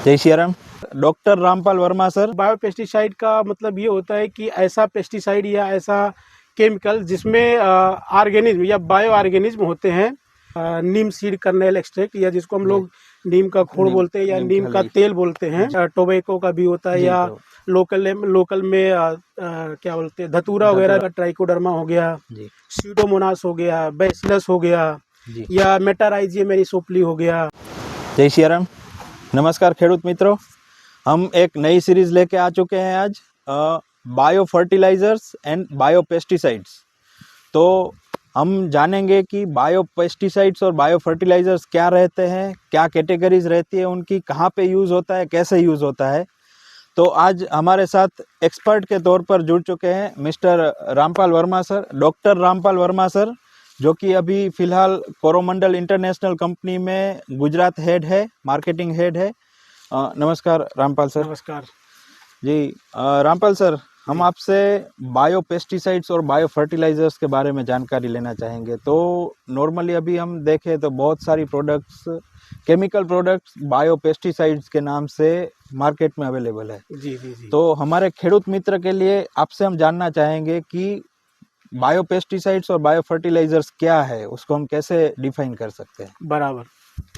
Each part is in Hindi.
जय Shri Ram. Doctor Rampal Verma sir. Bio pesticide का मतलब ये होता है कि ऐसा पेस्टिसाइड या ऐसा केमिकल जिसमें ऑर्गेनिज्म या बायो ऑर्गेनिज्म होते हैं। नीम सीड कर्नेल एक्सट्रैक्ट या जिसको हम लोग नीम का खोड़ बोलते हैं या नीम का तेल बोलते हैं। टोबैको का भी होता है या लोकल में क्या बोलते हैं धतूरा वगैरह का, ट्राइकोडर्मा हो गया, सीडोमोनास हो गया, बैसिलस हो गया या मेटाराइजियम एनिसोप्ली हो गया। जय श्री राम। नमस्कार खेडूत मित्रों, हम एक नई सीरीज लेके आ चुके हैं आज, bio fertilisers and bio pesticides. तो हम जानेंगे कि बायो पेस्टिसाइड्स और बायो फर्टिलाइजर्स क्या रहते हैं, क्या कैटेगरीज रहती है उनकी, कहाँ पे यूज़ होता है, कैसे यूज़ होता है। तो आज हमारे साथ एक्सपर्ट के तौर पर जुड़ चुके हैं mister Rampal Verma sir, doctor Rampal Verma sir, जो कि अभी फ़िलहाल कोरोमंडल इंटरनेशनल कंपनी में गुजरात हेड है, मार्केटिंग हेड है। नमस्कार रामपाल सर। नमस्कार जी। रामपाल सर, हम आपसे बायो पेस्टिसाइड्स और बायो फर्टिलाइजर्स के बारे में जानकारी लेना चाहेंगे। तो नॉर्मली अभी हम देखें तो बहुत सारी products, chemical products bio pesticides के नाम से मार्केट में अवेलेबल है। जी जी जी। तो हमारे खेडूत मित्र के लिए आपसे हम जानना चाहेंगे कि बायो पेस्टिसाइड्स और बायो फर्टिलाइजर्स क्या है, उसको हम कैसे डिफाइन कर सकते हैं। बराबर।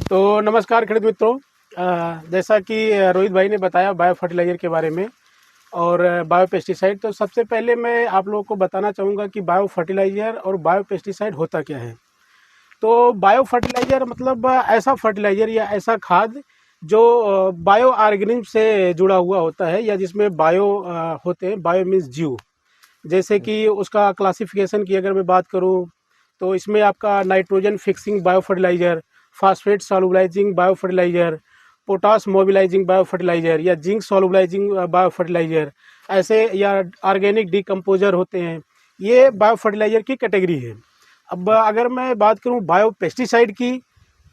तो नमस्कार खेडूत मित्रों, जैसा कि रोहित भाई ने बताया बायो फर्टिलाइजर के बारे में और बायो पेस्टिसाइड, तो सबसे पहले मैं आप लोगों को बताना चाहूँगा कि बायो फर्टिलाइजर और बायो पेस्टिसाइड होता क्या है। तो बायो फर्टिलाइजर मतलब ऐसा फर्टिलाइजर या ऐसा खाद जो बायो ऑर्गेनिज्म से जुड़ा हुआ होता है या जिसमें बायो होते हैं। बायो मीन्स जीव। जैसे कि उसका क्लासिफिकेशन की अगर मैं बात करूं तो इसमें आपका nitrogen fixing bio fertiliser, phosphate solubilising bio fertiliser, potash mobilising bio fertiliser या जिंक सॉल्युबलाइजिंग बायो फर्टिलाइजर, ऐसे या ऑर्गेनिक डिकम्पोजर होते हैं। ये बायो फर्टिलाइजर की कैटेगरी है। अब अगर मैं बात करूं बायो पेस्टिसाइड की,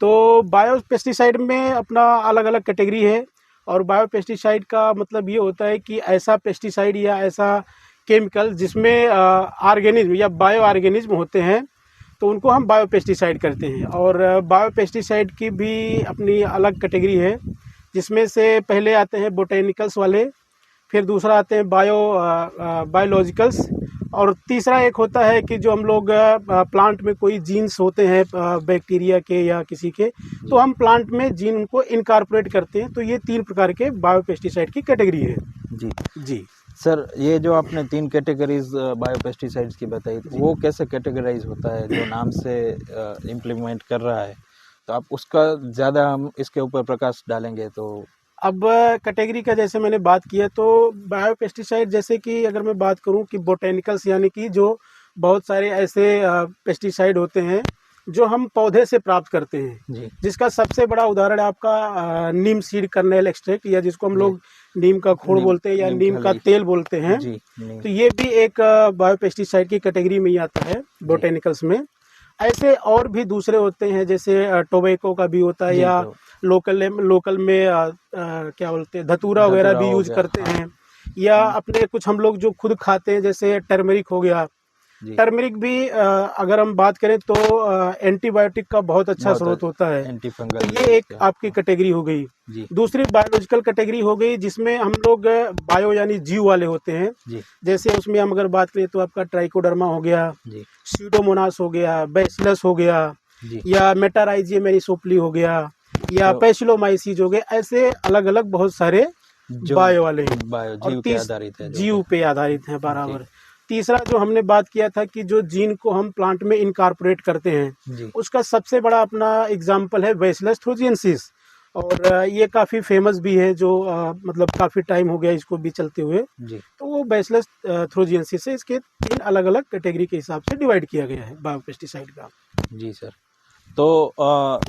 तो बायो पेस्टिसाइड में अपना अलग अलग कैटेगरी है। और बायो पेस्टिसाइड का मतलब ये होता है कि ऐसा पेस्टिसाइड या ऐसा केमिकल जिसमें ऑर्गेनिज्म या बायो ऑर्गेनिज्म होते हैं, तो उनको हम बायो पेस्टिसाइड करते हैं। और बायो पेस्टिसाइड की भी अपनी अलग कैटेगरी है, जिसमें से पहले आते हैं बोटेनिकल्स वाले, फिर दूसरा आते हैं बायोलॉजिकल्स, और तीसरा एक होता है कि जो हम लोग प्लांट में कोई जीन्स होते हैं बैक्टीरिया के या किसी के, तो हम प्लांट में जीन उनको इनकॉर्पोरेट करते हैं। तो ये 3 प्रकार के बायो पेस्टिसाइड की कैटेगरी है। जी जी सर, ये जो आपने 3 कैटेगरीज बायो पेस्टिसाइड्स की बताई, तो वो कैसे कैटेगराइज होता है जो नाम से इम्प्लीमेंट कर रहा है, तो आप उसका ज़्यादा हम इसके ऊपर प्रकाश डालेंगे। तो अब कैटेगरी का जैसे मैंने बात किया, तो बायो पेस्टिसाइड जैसे कि अगर मैं बात करूं कि बोटेनिकल्स यानी कि जो बहुत सारे ऐसे पेस्टिसाइड होते हैं जो हम पौधे से प्राप्त करते हैं। जी जिसका सबसे बड़ा उदाहरण है आपका नीम सीड कर्नेल एक्सट्रैक्ट या जिसको हम लोग नीम का खोड़ बोलते हैं या नीम का तेल बोलते हैं। जी तो ये भी एक बायो पेस्टिसाइड की कैटेगरी में ही आता है बोटेनिकल्स में। ऐसे और भी दूसरे होते हैं, जैसे टोबैको का भी होता है या लोकल में क्या बोलते हैं धतूरा वगैरह भी यूज करते हैं। या अपने कुछ हम लोग जो खुद खाते हैं, जैसे टर्मरिक हो गया। टर्मरिक भी अगर हम बात करें तो एंटीबायोटिक का बहुत अच्छा स्रोत होता है। एंटी तो फंगल ये एक आपकी कैटेगरी हो गई। दूसरी बायोलॉजिकल कैटेगरी हो गई, जिसमें हम लोग बायो यानी जीव वाले होते हैं। जैसे उसमें हम अगर बात करें तो आपका ट्राइकोडर्मा हो गया, सीडोमोनास हो गया, बैसिलस हो गया या मेटाराइजियम एनिसोप्ली हो गया या पैसिलोमाइसीज हो गए। ऐसे अलग अलग बहुत सारे बायो वाले हैं और जीव पे आधारित हैं। बराबर। तीसरा जो हमने बात किया था कि जो जीन को हम प्लांट में इनकॉर्पोरेट करते हैं, उसका सबसे बड़ा अपना एग्जाम्पल है बैसिलस थ्रोजिएंसिस। और ये काफ़ी फेमस भी है, जो मतलब काफ़ी टाइम हो गया इसको भी चलते हुए। तो वो बैसिलस थ्रोजिएंसिस है। इसके 3 अलग अलग कैटेगरी के हिसाब से डिवाइड किया गया है बायो पेस्टिसाइड का। जी सर। तो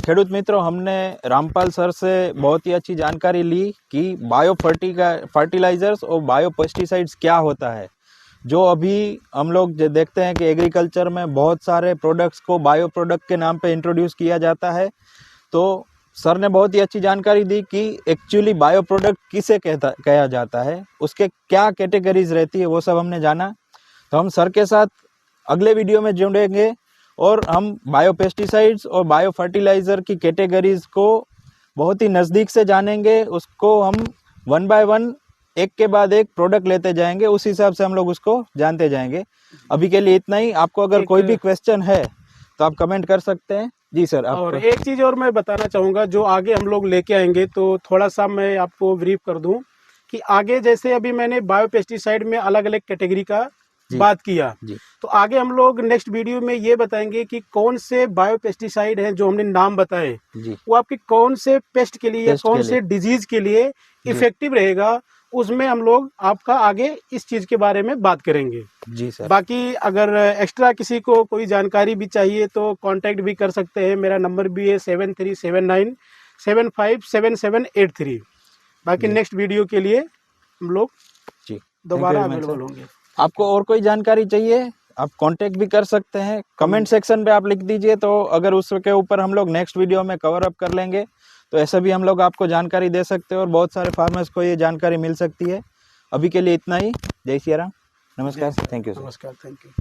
खेडूत मित्रों, हमने रामपाल सर से बहुत ही अच्छी जानकारी ली कि बायो फर्टिलाइजर्स और बायो पेस्टिसाइड्स क्या होता है। जो अभी हम लोग देखते हैं कि एग्रीकल्चर में बहुत सारे प्रोडक्ट्स को बायो प्रोडक्ट के नाम पे इंट्रोड्यूस किया जाता है। तो सर ने बहुत ही अच्छी जानकारी दी कि एक्चुअली बायो प्रोडक्ट किसे कहा जाता है, उसके क्या कैटेगरीज रहती है, वो सब हमने जाना। तो हम सर के साथ अगले वीडियो में जुड़ेंगे और हम बायो पेस्टिसाइड्स और बायो फर्टिलाइज़र की कैटेगरीज को बहुत ही नज़दीक से जानेंगे, उसको हम 1 बाय 1 एक के बाद एक प्रोडक्ट लेते जाएंगे, उस हिसाब से हम लोग उसको जानते जाएंगे। अभी के लिए इतना ही। आपको अगर कोई भी क्वेश्चन है तो आप कमेंट कर सकते हैं। जी सर, आप और एक चीज़ और मैं बताना चाहूँगा, जो आगे हम लोग लेके आएंगे, तो थोड़ा सा मैं आपको ब्रीफ कर दूं कि आगे जैसे अभी मैंने बायो पेस्टिसाइड में अलग अलग कैटेगरी का बात किया, जी तो आगे हम लोग नेक्स्ट वीडियो में ये बताएंगे कि कौन से बायो पेस्टिसाइड हैं जो हमने नाम बताए, जी वो आपके कौन से पेस्ट के लिए या पेस्ट कौन के से डिजीज के लिए इफेक्टिव रहेगा, उसमें हम लोग आपका आगे इस चीज़ के बारे में बात करेंगे। जी सर। बाकी अगर एक्स्ट्रा किसी को कोई जानकारी भी चाहिए तो कांटेक्ट भी कर सकते हैं। मेरा नंबर भी है 7379757783। बाकी जी नेक्स्ट वीडियो के लिए हम लोग जी दोबारा Thank you very much, available sir. होंगे। आपको और कोई जानकारी चाहिए, आप कांटेक्ट भी कर सकते हैं। कमेंट सेक्शन पे आप लिख दीजिए, तो अगर उसके ऊपर हम लोग नेक्स्ट वीडियो में कवर अप कर लेंगे, तो ऐसा भी हम लोग आपको जानकारी दे सकते हैं और बहुत सारे फार्मर्स को ये जानकारी मिल सकती है। अभी के लिए इतना ही। जय सिया राम, नमस्कार, थैंक यू सर। नमस्कार, थैंक यू।